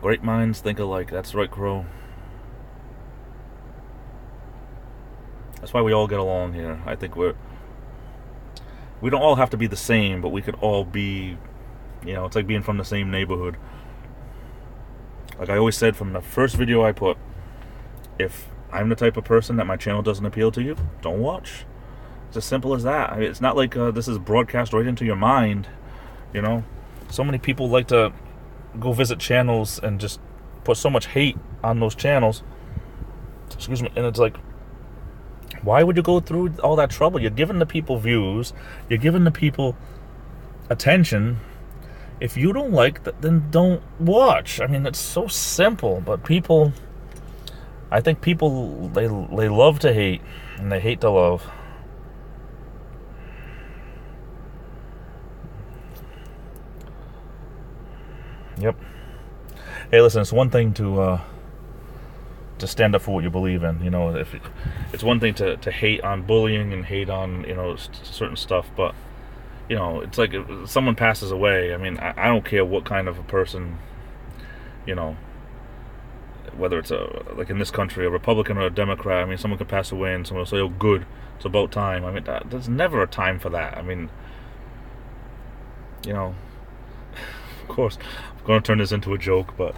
Great minds think alike. That's right, Crow. That's why we all get along here. I think we don't all have to be the same, but we could all be, it's like being from the same neighborhood. Like I always said from the first video I put, if I'm the type of person that my channel doesn't appeal to you, don't watch. It's as simple as that. I mean, it's not like this is broadcast right into your mind, So many people like to go visit channels and just put so much hate on those channels. Excuse me. And it's like, why would you go through all that trouble? You're giving the people views. You're giving the people attention. If you don't like that, then don't watch. I mean, it's so simple. But I think people, they love to hate, and they hate to love. Yep. Hey, listen, it's one thing to stand up for what you believe in. If it's one thing to hate on bullying and hate on certain stuff, but it's like if someone passes away. I mean, I don't care what kind of a person, whether it's like in this country, a Republican or a Democrat. I mean, someone could pass away and someone will say, "Oh, good, it's about time." I mean, there's never a time for that. I mean, of course, I'm going to turn this into a joke, but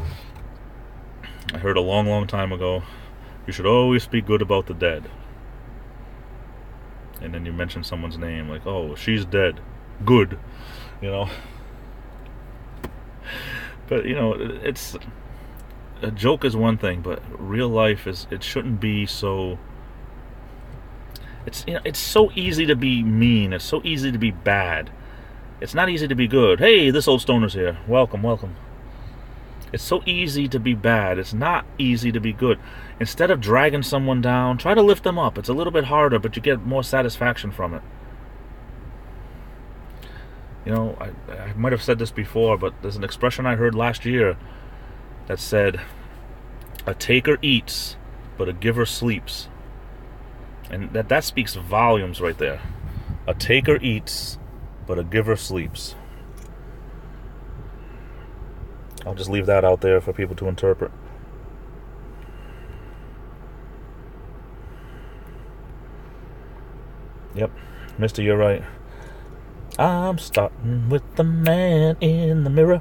I heard a long, long time ago, you should always speak good about the dead. And then you mention someone's name, like, oh, she's dead. Good. But, it's... A joke is one thing, but real life it shouldn't be so... It's so easy to be mean. It's so easy to be bad. It's not easy to be good. Hey, this old stoner's here. Welcome, welcome. It's so easy to be bad. It's not easy to be good. Instead of dragging someone down, try to lift them up. It's a little bit harder, but you get more satisfaction from it. I might have said this before, but there's an expression I heard last year that said, a taker eats, but a giver sleeps. And that speaks volumes right there. A taker eats, but a giver sleeps. I'll just leave that out there for people to interpret. Yep, mister, you're right. I'm starting with the man in the mirror.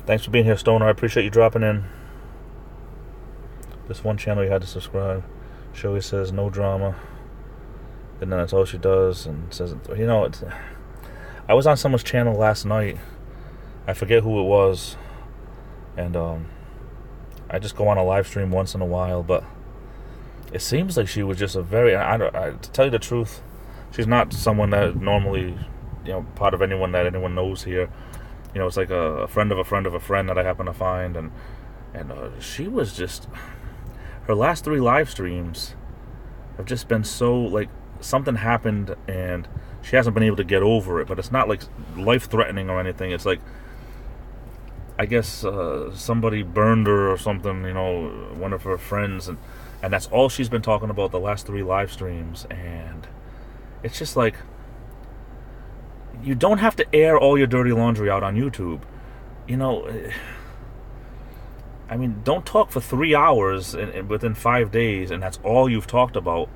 Thanks for being here, Stoner. I appreciate you dropping in. This one channel you had to subscribe. Showy says no drama. And then that's all she does, and says, it's... I was on someone's channel last night. I forget who it was, and I just go on a live stream once in a while. But it seems like she was just a very... to tell you the truth, she's not someone that normally, part of anyone that anyone knows here. It's like a friend of a friend of a friend that I happen to find, and she was just... Her last 3 live streams have just been so like. Something happened and she hasn't been able to get over it, but it's not like life-threatening or anything. It's like, I guess somebody burned her or something, one of her friends, and And that's all she's been talking about the last 3 live streams. And it's just like, you don't have to air all your dirty laundry out on YouTube. You know, I mean, don't talk for 3 hours within 5 days, and that's all you've talked about.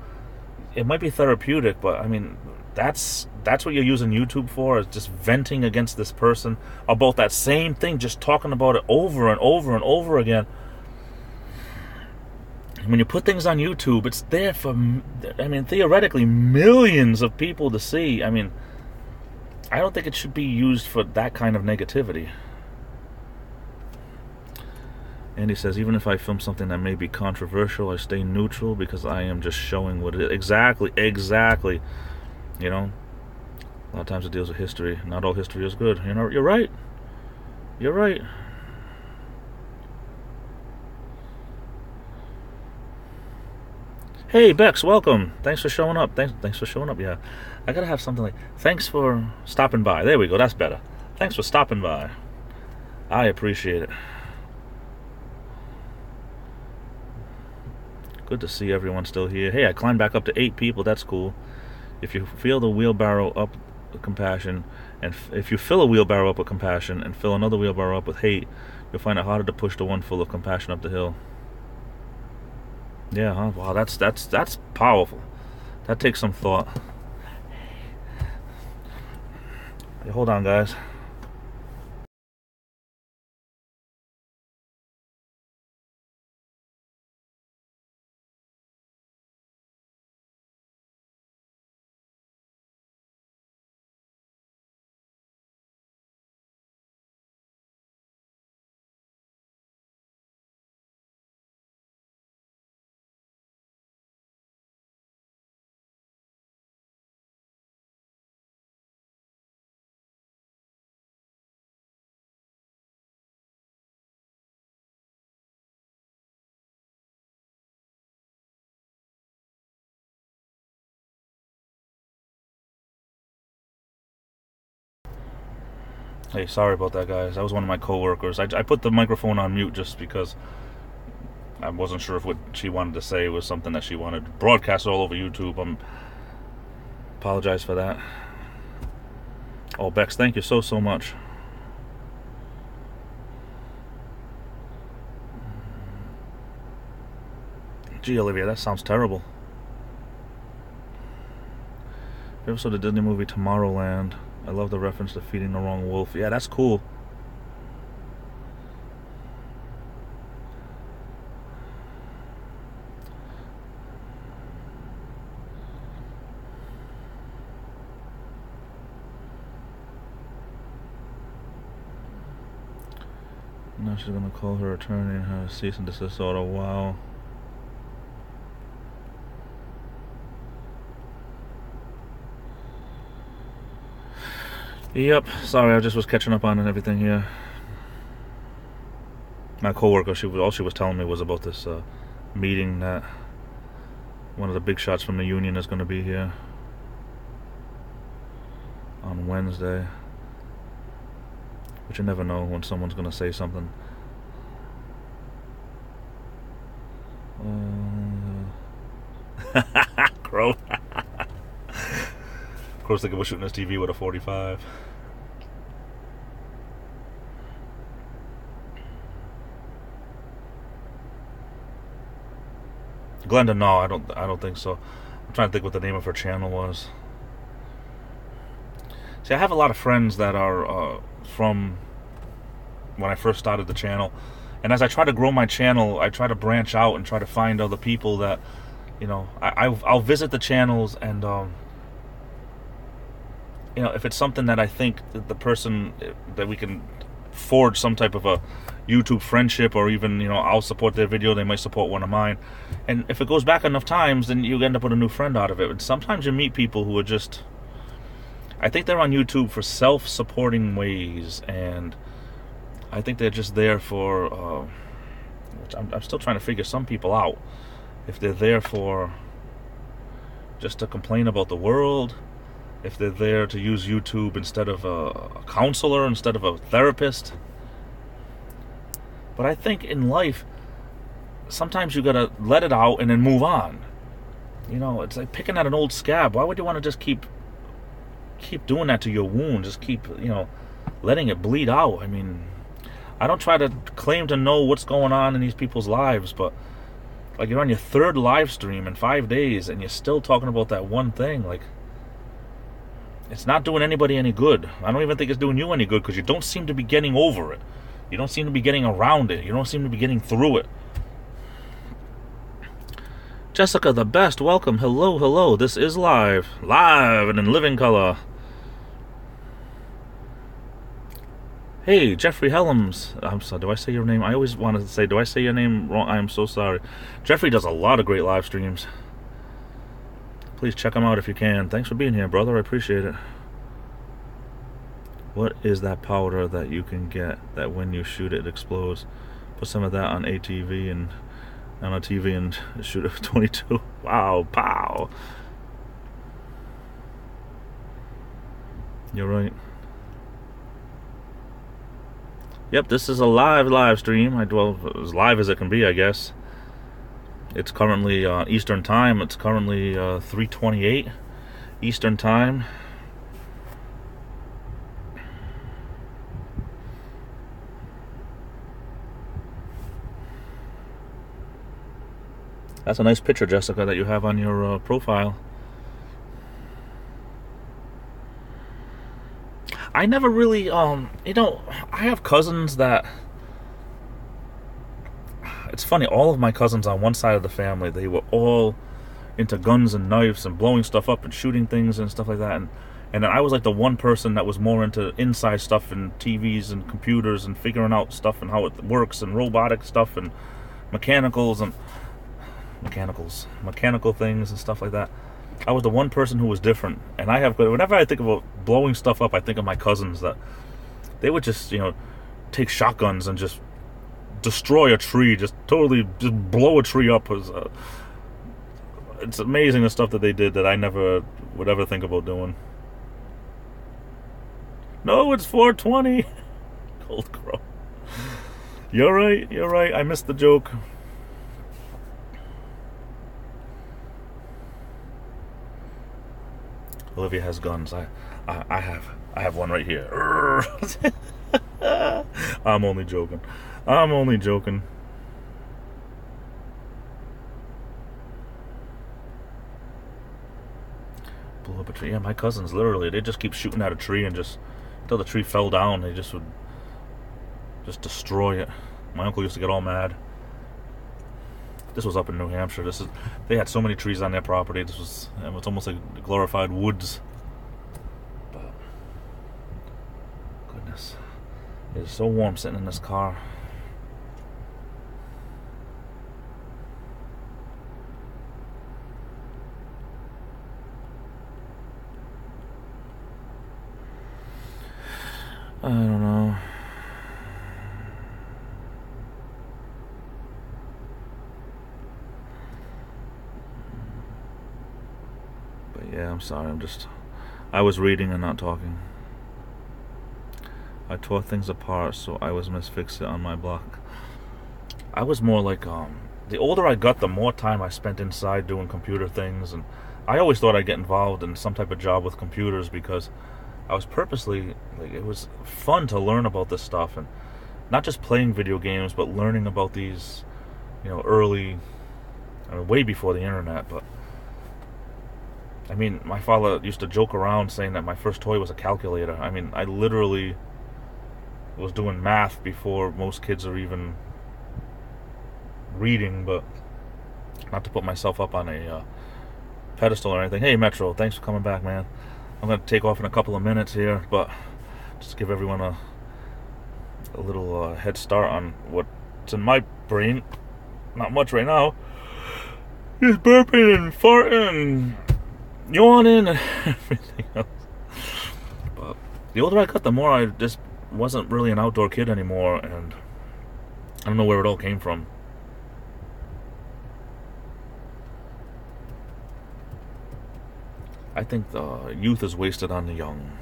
It might be therapeutic, but I mean, that's what you're using YouTube for, is just venting against this person about that same thing, just talking about it over and over and over again. When you put things on YouTube, it's there for, I mean, theoretically, millions of people to see. I mean, I don't think it should be used for that kind of negativity. And he says, even if I film something that may be controversial, I stay neutral because I am just showing what it is. Exactly. You know, a lot of times it deals with history. Not all history is good. You know, you're right. Hey, Bex, welcome. Thanks for showing up. Thanks for showing up. Yeah, I gotta have something like, thanks for stopping by. There we go. That's better. Thanks for stopping by. I appreciate it. Good to see everyone still here. Hey, I climbed back up to 8 people. That's cool. If you fill the wheelbarrow up with compassion, and if you fill a wheelbarrow up with compassion and fill another wheelbarrow up with hate, you'll find it harder to push the one full of compassion up the hill. Yeah, huh? Wow, that's powerful. That takes some thought. Hey, hold on, guys. Hey, sorry about that, guys. That was one of my coworkers. I put the microphone on mute just because I wasn't sure if what she wanted to say was something that she wanted to broadcast all over YouTube. Apologize for that. Oh, Bex, thank you so much. Gee, Olivia, that sounds terrible. You ever saw the Disney movie Tomorrowland? I love the reference to feeding the wrong wolf. Yeah, that's cool. Now she's gonna call her attorney and have a cease and desist order. Wow. Yep, sorry, I just was catching up on everything here. My coworker, all she was telling me was about this meeting that one of the big shots from the union is going to be here on Wednesday. But you never know when someone's going to say something. Crow. Crow's thinking we're shooting this TV with a 45. Glenda, no, I don't think so. I'm trying to think what the name of her channel was. See, I have a lot of friends that are from when I first started the channel, and as I try to grow my channel, I try to branch out and try to find other people that, you know, I'll visit the channels and you know, if it's something that I think that the person that we can forge some type of a YouTube friendship, or even, you know, I'll support their video, they might support one of mine, and if it goes back enough times, then you end up with a new friend out of it. And sometimes you meet people who are just, I think they're on YouTube for self-supporting ways, and I think they're just there for which I'm still trying to figure some people out, if they're there for just to complain about the world, if they're there to use YouTube instead of a counselor, instead of a therapist. But I think in life, sometimes you gotta let it out and then move on. You know, it's like picking at an old scab. Why would you want to just keep doing that to your wound? Just keep, letting it bleed out. I mean, I don't try to claim to know what's going on in these people's lives, but like, you're on your 3rd live stream in 5 days and you're still talking about that one thing. Like, it's not doing anybody any good. I don't even think it's doing you any good, because you don't seem to be getting over it. You don't seem to be getting around it. You don't seem to be getting through it. Jessica the Best, welcome. Hello. This is live and in living color. Hey, Jeffrey Helms. I'm sorry, do I say your name? I always wanted to say, do I say your name wrong? I am so sorry. Jeffrey does a lot of great live streams. Please check him out if you can. Thanks for being here, brother. I appreciate it. What is that powder that you can get that when you shoot it explodes? Put some of that on a TV and shoot it 22. Wow, pow. You're right. Yep, this is a live stream. Well, as live as it can be, I guess. It's currently Eastern Time. It's currently 3:28 Eastern Time. That's a nice picture, Jessica, that you have on your profile. I never really, I have cousins that... It's funny, all of my cousins on one side of the family, they were all into guns and knives and blowing stuff up and shooting things and stuff like that. And then I was like the one person that was more into inside stuff and TVs and computers and figuring out stuff and how it works and robotic stuff and mechanical things and stuff like that. I was the one person who was different. And whenever I think about blowing stuff up, I think of my cousins, that they would just, take shotguns and just destroy a tree, just blow a tree up. It's amazing the stuff that they did that I never would ever think about doing. No, it's 420. Cold Crow. You're right. I missed the joke. Olivia has guns. I have one right here. I'm only joking. Blew up a tree. Yeah, my cousins, literally, they just keep shooting at a tree and just until the tree fell down, they just would just destroy it. My uncle used to get all mad. This was up in New Hampshire. They had so many trees on their property. It was almost like glorified woods. But goodness, it is so warm sitting in this car. I don't know. Yeah, I'm sorry, I was reading and not talking. I tore things apart, so I was misfixed on my block. I was more like, the older I got, the more time I spent inside doing computer things, and I always thought I'd get involved in some type of job with computers, because I was purposely, it was fun to learn about this stuff, and not just playing video games, but learning about these, early, way before the internet, but I mean, my father used to joke around saying that my first toy was a calculator. I mean, I literally was doing math before most kids are even reading, but not to put myself up on a pedestal or anything. Hey, Metro, thanks for coming back, man. I'm going to take off in a couple of minutes here, but just give everyone a little head start on what's in my brain. Not much right now. Just burping and farting and yawning and everything else. But the older I got, the more I just wasn't really an outdoor kid anymore, and I don't know where it all came from. I think the youth is wasted on the young.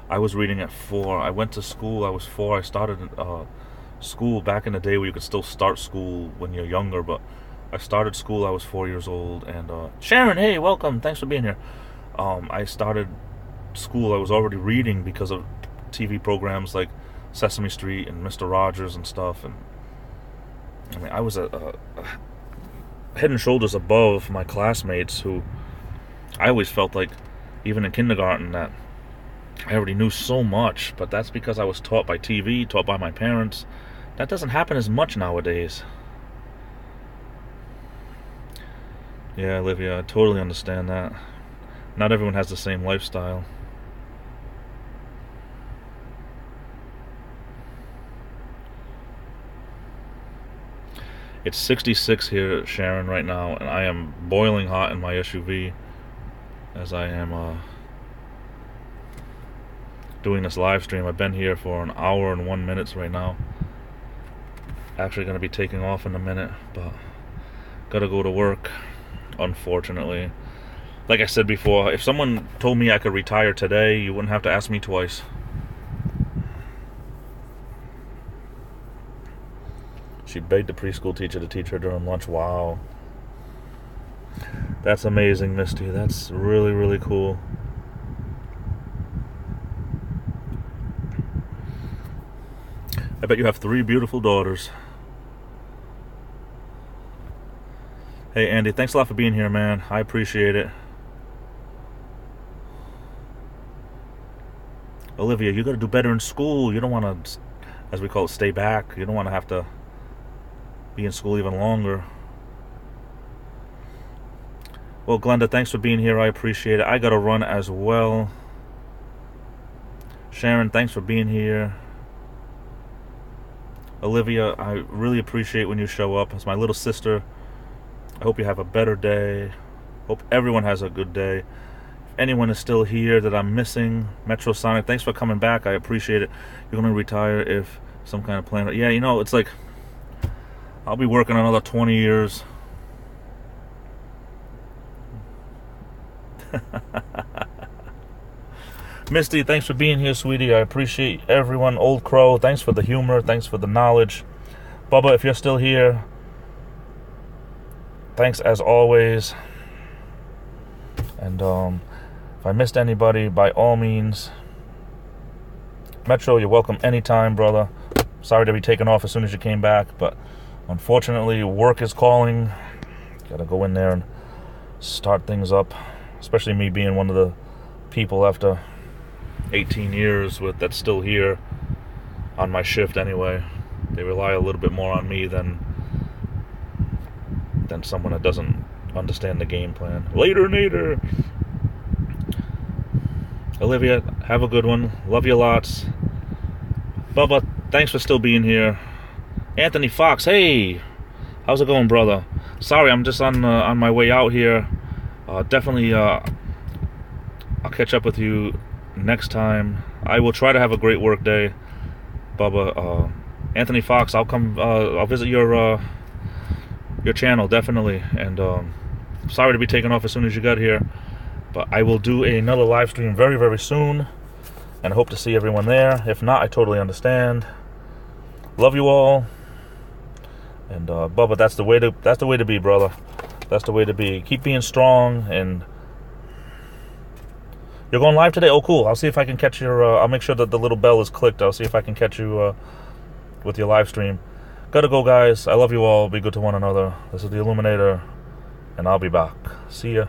I was reading at 4. I went to school, I was 4. I started school back in the day where you could still start school when you're younger, but I started school, I was 4 years old, and Sharon, hey, welcome, thanks for being here. I started school, I was already reading because of TV programs like Sesame Street and Mr. Rogers and stuff, and I mean, I was a head and shoulders above my classmates, who I always felt like, even in kindergarten, that I already knew so much, but that's because I was taught by TV, taught by my parents. That doesn't happen as much nowadays. Yeah, Olivia, I totally understand that. Not everyone has the same lifestyle. It's 66 here, Sharon, right now, and I am boiling hot in my SUV as I am doing this live stream. I've been here for an hour and 1 minute right now. Actually going to be taking off in a minute, but gotta go to work, unfortunately. Like I said before, if someone told me I could retire today, you wouldn't have to ask me twice. She begged the preschool teacher to teach her during lunch. Wow. That's amazing, Misty. That's really, really cool. I bet you have 3 beautiful daughters. Hey, Andy, thanks a lot for being here, man. I appreciate it. Olivia, you got to do better in school. You don't want to, as we call it, stay back. You don't want to have to be in school even longer. Well, Glenda, thanks for being here. I appreciate it. I got to run as well. Sharon, thanks for being here. Olivia, I really appreciate when you show up. As my little sister, I hope you have a better day. Hope everyone has a good day. If anyone is still here that I'm missing, Metro Sonic, thanks for coming back. I appreciate it. You're going to retire if some kind of plan. Yeah, you know, it's like I'll be working another 20 years. Misty, thanks for being here, sweetie. I appreciate everyone. Old Crow, thanks for the humor. Thanks for the knowledge. Bubba, if you're still here, thanks as always. And if I missed anybody, by all means, Metro, you're welcome anytime, brother. Sorry to be taken off as soon as you came back, but unfortunately, work is calling. Gotta go in there and start things up, especially me being one of the people after 18 years that's still here on my shift anyway. They rely a little bit more on me than someone that doesn't understand the game plan. Later, Nader. Olivia, have a good one. Love you lots. Bubba, thanks for still being here. Anthony Fox, hey, how's it going, brother? Sorry, I'm just on my way out here. Definitely, I'll catch up with you next time. I will try to have a great work day, Bubba. Anthony Fox, I'll come. I'll visit your channel definitely. And sorry to be taken off as soon as you got here, but I will do another live stream very, very soon, and I hope to see everyone there. If not, I totally understand. Love you all. And Bubba, that's the way to be, brother. That's the way to be. Keep being strong. And you're going live today? Oh, cool. I'll see if I can catch your... I'll make sure that the little bell is clicked. I'll see if I can catch you with your live stream. Gotta go, guys. I love you all. Be good to one another. This is the Illuminator, and I'll be back. See ya.